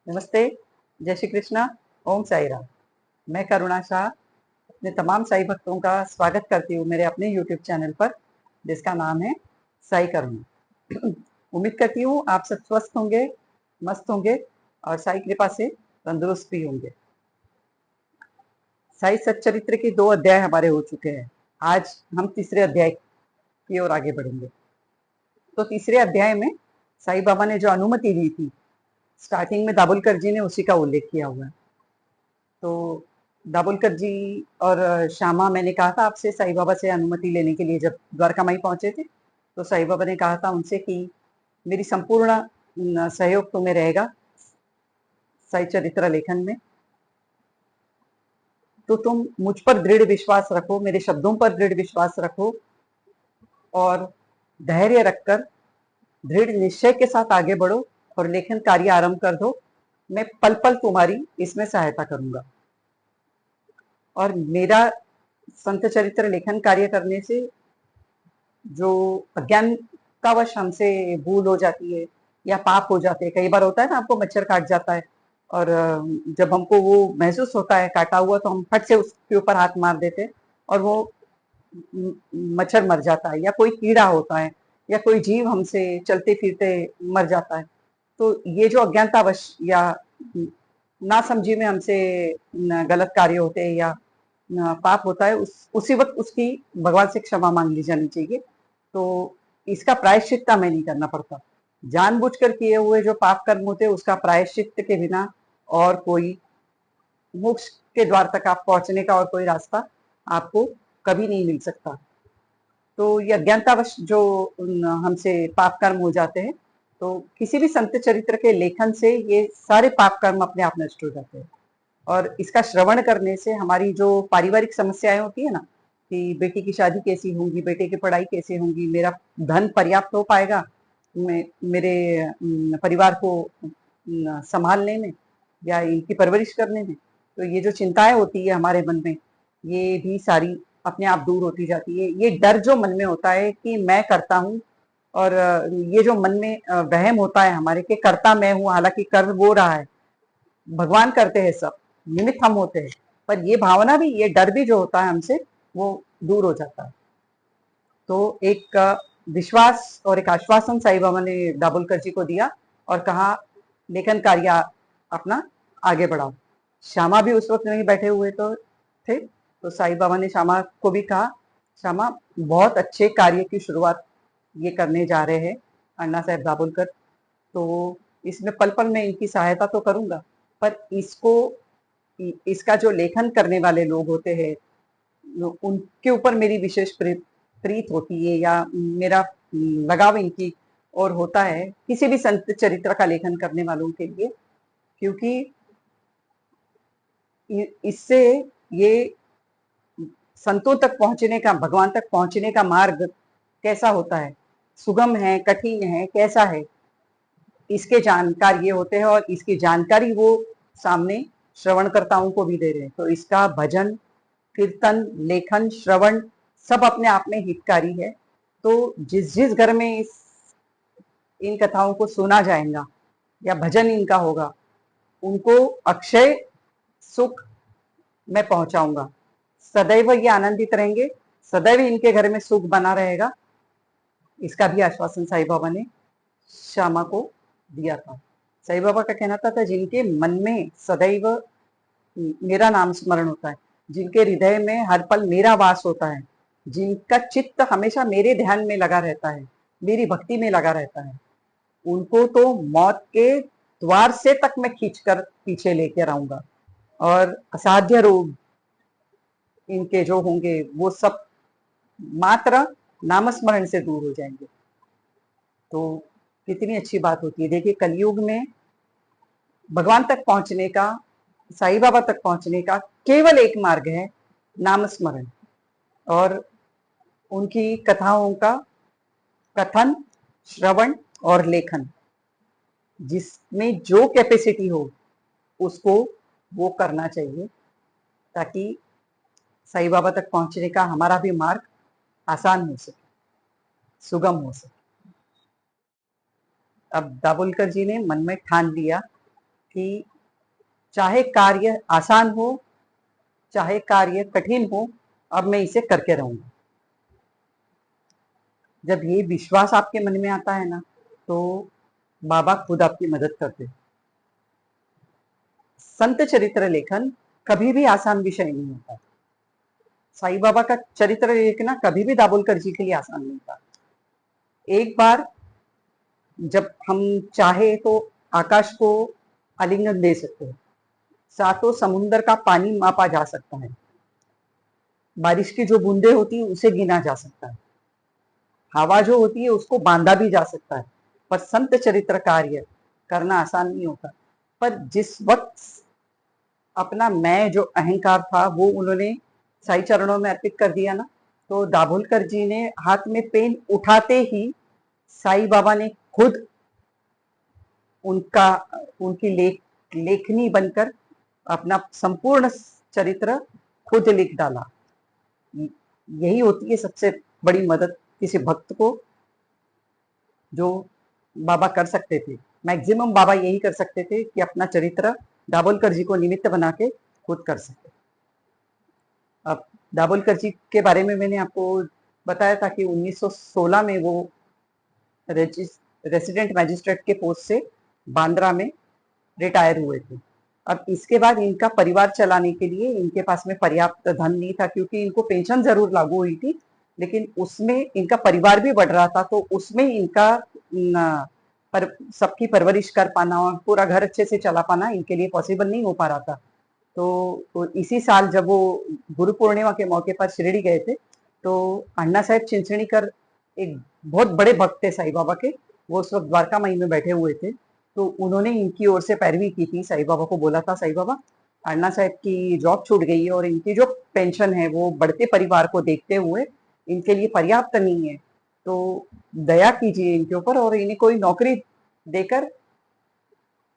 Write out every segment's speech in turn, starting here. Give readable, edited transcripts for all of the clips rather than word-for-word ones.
नमस्ते, जय श्री कृष्णा, ओम साई राम। मैं करुणा शाह अपने तमाम साई भक्तों का स्वागत करती हूँ मेरे अपने यूट्यूब चैनल पर, जिसका नाम है साई करुणा। उम्मीद करती हूँ आप सब स्वस्थ होंगे, मस्त होंगे और साई कृपा से तंदुरुस्त भी होंगे। साई सच्चरित्र के 2 अध्याय हमारे हो चुके हैं। आज हम तीसरे अध्याय की ओर आगे बढ़ेंगे। तो तीसरे अध्याय में साई बाबा ने जो अनुमति दी थी, स्टार्टिंग में दाभोलकर जी ने उसी का उल्लेख किया हुआ है। तो दाभोलकर जी और श्यामा, मैंने कहा था आपसे साई बाबा से अनुमति लेने के लिए जब द्वारका माई पहुंचे थे, तो साई बाबा ने कहा था उनसे कि मेरी संपूर्ण सहयोग तुम्हें रहेगा साई चरित्र लेखन में, तो तुम मुझ पर दृढ़ विश्वास रखो, मेरे शब्दों पर दृढ़ विश्वास रखो और धैर्य रखकर दृढ़ निश्चय के साथ आगे बढ़ो और लेखन कार्य आरंभ कर दो। मैं पल पल तुम्हारी इसमें सहायता करूंगा। और मेरा संत चरित्र लेखन कार्य करने से जो अज्ञान का वश हमसे भूल हो जाती है या पाप हो जाते हैं, कई बार होता है ना, आपको मच्छर काट जाता है और जब हमको वो महसूस होता है काटा हुआ, तो हम फट से उसके ऊपर हाथ मार देते हैं और वो मच्छर मर जाता है, या कोई कीड़ा होता है या कोई जीव हमसे चलते फिरते मर जाता है। तो ये जो अज्ञानतावश या ना समझी में हमसे गलत कार्य होते हैं या पाप होता है, उसी वक्त उसकी भगवान से क्षमा मांग ली जानी चाहिए। तो इसका प्रायश्चित हमें नहीं करना पड़ता। जानबूझकर किए हुए जो पाप कर्म होते हैं, उसका प्रायश्चित के बिना और कोई मोक्ष के द्वार तक आप पहुंचने का और कोई रास्ता आपको कभी नहीं मिल सकता। तो ये अज्ञानतावश जो हमसे पाप कर्म हो जाते हैं, तो किसी भी संत चरित्र के लेखन से ये सारे पाप कर्म अपने आप नष्ट हो जाते हैं। और इसका श्रवण करने से हमारी जो पारिवारिक समस्याएं होती है ना, कि बेटी की शादी कैसी होगी, बेटे की पढ़ाई कैसे होगी, मेरा धन पर्याप्त हो पाएगा मेरे परिवार को संभालने में या इनकी परवरिश करने में, तो ये जो चिंताएं होती है हमारे मन में, ये भी सारी अपने आप दूर होती जाती है। ये डर जो मन में होता है कि मैं करता हूँ, और ये जो मन में वहम होता है हमारे कि करता मैं हूँ, हालांकि कर वो रहा है, भगवान करते हैं, सब निमित्त हम होते हैं, पर ये भावना भी, ये डर भी जो होता है हमसे, वो दूर हो जाता है। तो एक विश्वास और एक आश्वासन साईं बाबा ने दाभोलकर जी को दिया और कहा लेखन कार्य अपना आगे बढ़ाओ। श्यामा भी उस वक्त नहीं बैठे हुए तो थे, तो साईं बाबा ने श्यामा को भी कहा, श्यामा बहुत अच्छे कार्य की शुरुआत ये करने जा रहे हैं अन्ना साहब दाभोलकर, तो इसमें पल पल में इनकी सहायता तो करूंगा, पर इसको, इसका जो लेखन करने वाले लोग होते हैं, उनके ऊपर मेरी विशेष प्रीत होती है या मेरा लगाव इनकी और होता है, किसी भी संत चरित्र का लेखन करने वालों के लिए, क्योंकि इससे ये संतों तक पहुंचने का, भगवान तक पहुंचने का मार्ग कैसा होता है, सुगम है, कठिन है, कैसा है, इसके जानकार ये होते हैं और इसकी जानकारी वो सामने श्रवणकर्ताओं को भी दे रहे हैं। तो इसका भजन, कीर्तन, लेखन, श्रवण सब अपने आप में हितकारी है। तो जिस जिस घर में इन कथाओं को सुना जाएगा या भजन इनका होगा, उनको अक्षय सुख मैं पहुंचाऊंगा, सदैव ये आनंदित रहेंगे, सदैव इनके घर में सुख बना रहेगा। इसका भी आश्वासन साईं बाबा ने श्यामा को दिया था। साईं बाबा का कहना था जिनके मन में सदैव मेरा नाम स्मरण होता है, जिनके हृदय में हर पल मेरा वास होता है, जिनका चित्त हमेशा मेरे ध्यान में लगा रहता है, मेरी भक्ति में लगा रहता है, उनको तो मौत के द्वार से तक मैं खींचकर पीछे लेकर आऊंगा और असाध्य रोग इनके जो होंगे वो सब मात्र नामस्मरण से दूर हो जाएंगे। तो कितनी अच्छी बात होती है। देखिए, कलयुग में भगवान तक पहुंचने का, साईं बाबा तक पहुंचने का केवल एक मार्ग है, नामस्मरण और उनकी कथाओं का कथन, श्रवण और लेखन। जिसमें जो कैपेसिटी हो उसको वो करना चाहिए, ताकि साईं बाबा तक पहुंचने का हमारा भी मार्ग आसान हो सके, सुगम हो सके। अब दाभोलकर जी ने मन में ठान लिया कि चाहे कार्य आसान हो, चाहे कार्य कठिन हो, अब मैं इसे करके रहूंगा। जब ये विश्वास आपके मन में आता है ना, तो बाबा खुद आपकी मदद करते हैं। संत चरित्र लेखन कभी भी आसान विषय नहीं होता। साईं बाबा का चरित्र लिखना कभी भी दाभोलकर जी के लिए आसान नहीं था। एक बार जब हम चाहे तो आकाश को आलिंगन दे सकते हैं, सातों समुद्र का पानी मापा जा सकता है, बारिश की जो बूंदे होती है उसे गिना जा सकता है, हवा जो होती है उसको बांधा भी जा सकता है, पर संत चरित्र कार्य करना आसान नहीं होता। पर जिस वक्त अपना मैं जो अहंकार था वो उन्होंने साई चरणों में अर्पित कर दिया ना, तो दाभोलकर जी ने हाथ में पेन उठाते ही साईं बाबा ने खुद उनका उनकी लेखनी बनकर अपना संपूर्ण चरित्र खुद लिख डाला। यही होती है सबसे बड़ी मदद किसी भक्त को, जो बाबा कर सकते थे। मैक्सिमम बाबा यही कर सकते थे कि अपना चरित्र दाभोलकर जी को निमित्त बना के खुद कर सकते। अब दाभोलकर जी के बारे में मैंने आपको बताया था कि 1916 में वो रेसिडेंट मैजिस्ट्रेट के पोस्ट से बांद्रा में रिटायर हुए थे। अब इसके बाद इनका परिवार चलाने के लिए इनके पास में पर्याप्त धन नहीं था, क्योंकि इनको पेंशन जरूर लागू हुई थी, लेकिन उसमें इनका परिवार भी बढ़ रहा था, तो उसमें इनका सबकी परवरिश कर पाना और पूरा घर अच्छे से चला पाना इनके लिए पॉसिबल नहीं हो पा रहा था। तो इसी साल जब वो गुरु पूर्णिमा के मौके पर शिरडी गए थे, तो अण्णा साहेब चिंचणीकर एक बहुत बड़े भक्त थे साईं बाबा के, वो उस वक्त द्वारका माई में बैठे हुए थे, तो उन्होंने इनकी ओर से पैरवी की थी। साईं बाबा को बोला था, साईं बाबा अण्णा साहेब की जॉब छूट गई है और इनकी जो पेंशन है वो बढ़ते परिवार को देखते हुए इनके लिए पर्याप्त नहीं है, तो दया कीजिए इनके ऊपर और इन्हें कोई नौकरी देकर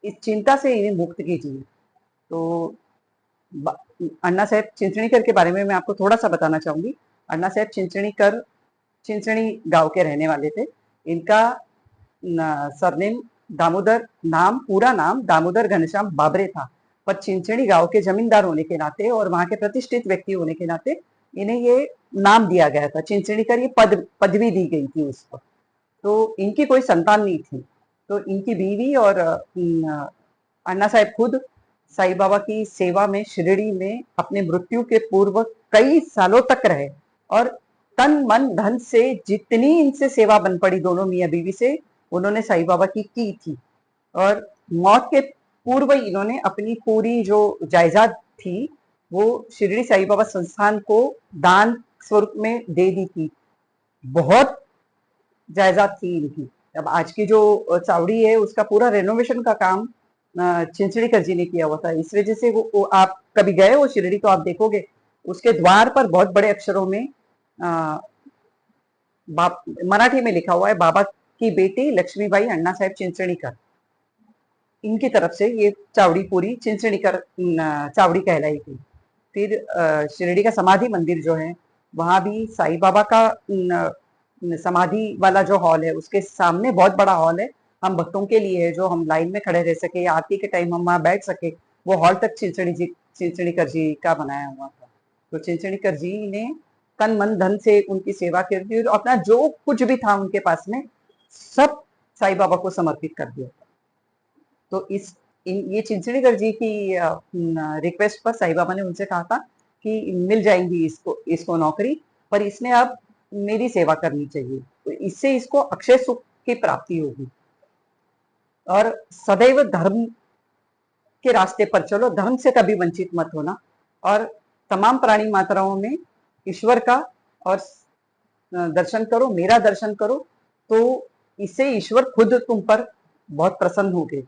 इस चिंता से इन्हें मुक्त कीजिए। तो अण्णा साहेब चिंचणीकर के बारे में मैं आपको थोड़ा सा बताना चाहूंगी। अण्णा साहेब चिंचणीकर चिंचणी गांव के रहने वाले थे। इनका सरनेम दामोदर, पूरा नाम दामोदर घनश्याम बाबरे था, पर चिंचणी गांव के जमींदार होने के नाते और वहां के प्रतिष्ठित व्यक्ति होने के नाते इन्हें ये नाम दिया गया था चिंचणीकर। ये पदवी दी गई थी उस वक्त। तो इनकी कोई संतान नहीं थी, तो इनकी बीवी और अण्णा साहेब खुद साईं बाबा की सेवा में शिरडी में अपने मृत्यु के पूर्व कई सालों तक रहे और तन मन धन से जितनी इनसे सेवा बन पड़ी दोनों मियाँ बीवी से, उन्होंने साईं बाबा की थी। और मौत के पूर्व इन्होंने अपनी पूरी जो जायदाद थी वो शिरडी साईं बाबा संस्थान को दान स्वरूप में दे दी थी। बहुत जायदाद थी इनकी। अब आज की जो चावड़ी है उसका पूरा रेनोवेशन का काम चिंचणीकर जी ने किया हुआ था। इस वजह से वो आप कभी गए हो शिरडी तो आप देखोगे उसके द्वार पर बहुत बड़े अक्षरों में मराठी में लिखा हुआ है, बाबा की बेटी लक्ष्मीबाई अण्णा साहेब चिंचणीकर। इनकी तरफ से ये चावड़ी पूरी चिंचणीकर चावड़ी कहलाई थी। फिर शिरडी का समाधि मंदिर जो है वहां भी साईं बाबा का समाधि वाला जो हॉल है उसके सामने बहुत बड़ा हॉल है, हम भक्तों के लिए है, जो हम लाइन में खड़े रह सके या आरती के टाइम हम वहां बैठ सके, वो हॉल तक चिंचणीकर जी का बनाया हुआ था। तो चिंचणीकर जी ने तन मन धन से उनकी सेवा की थी और अपना जो कुछ भी था उनके पास में सब साईं बाबा को समर्पित कर दिया था। तो ये चिंचणीकर जी की रिक्वेस्ट पर साईं बाबा ने उनसे कहा था कि मिल जाएंगी इसको नौकरी, पर इसने अब मेरी सेवा करनी चाहिए, तो इससे इसको अक्षय सुख की प्राप्ति होगी। और सदैव धर्म के रास्ते पर चलो, धर्म से कभी वंचित मत होना, और तमाम प्राणी मात्राओं में ईश्वर का और दर्शन करो, मेरा दर्शन करो, तो इससे ईश्वर खुद तुम पर बहुत प्रसन्न हो गए।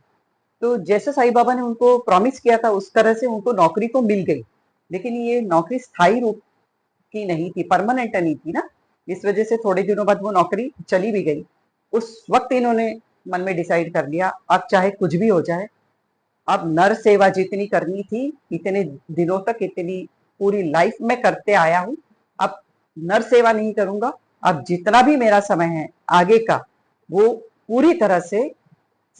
तो जैसे साईं बाबा ने उनको प्रॉमिस किया था उस तरह से उनको नौकरी तो मिल गई, लेकिन ये नौकरी स्थायी रूप की नहीं थी, परमानेंट नहीं थी ना, इस वजह से थोड़े दिनों बाद वो नौकरी चली भी गई। उस वक्त इन्होंने मन में डिसाइड कर लिया अब चाहे कुछ भी हो जाए, अब नर सेवा जितनी करनी थी इतने दिनों तक, इतनी पूरी लाइफ में करते आया हूं, अब नर सेवा नहीं करूंगा, अब जितना भी मेरा समय है आगे का वो पूरी तरह से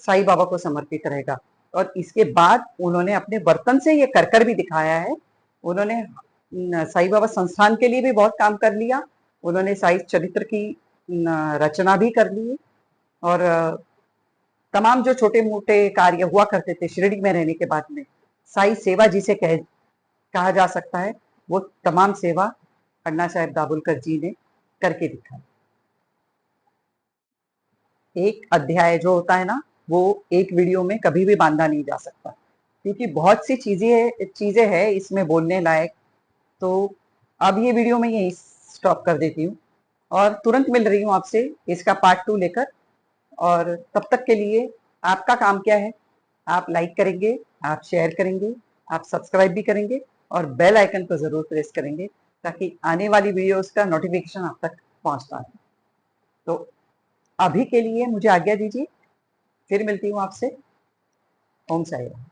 साईं बाबा को समर्पित रहेगा। और इसके बाद उन्होंने अपने बर्तन से ये कर भी दिखाया है। उन्होंने साईं बाबा संस्थान के लिए भी बहुत काम कर लिया। उन्होंने साईं चरित्र की रचना भी कर ली और तमाम जो छोटे मोटे कार्य हुआ करते थे शिरडी में रहने के बाद में, साई सेवा जिसे कहा जा सकता है, वो तमाम सेवा अण्णा साहेब दाभोलकर जी ने करके दिखाई। एक अध्याय जो होता है ना, वो एक वीडियो में कभी भी बांधा नहीं जा सकता, क्योंकि बहुत सी चीजें हैं इसमें बोलने लायक। तो अब ये वीडियो मैं यही स्टॉप कर देती हूँ और तुरंत मिल रही हूँ आपसे इसका पार्ट 2 लेकर। और तब तक के लिए आपका काम क्या है? आप लाइक करेंगे, आप शेयर करेंगे, आप सब्सक्राइब भी करेंगे और बेल आइकन को जरूर प्रेस करेंगे ताकि आने वाली वीडियोस का नोटिफिकेशन आप तक पहुंचता है। तो अभी के लिए मुझे आज्ञा दीजिए, फिर मिलती हूँ आपसे। ओम साई राम।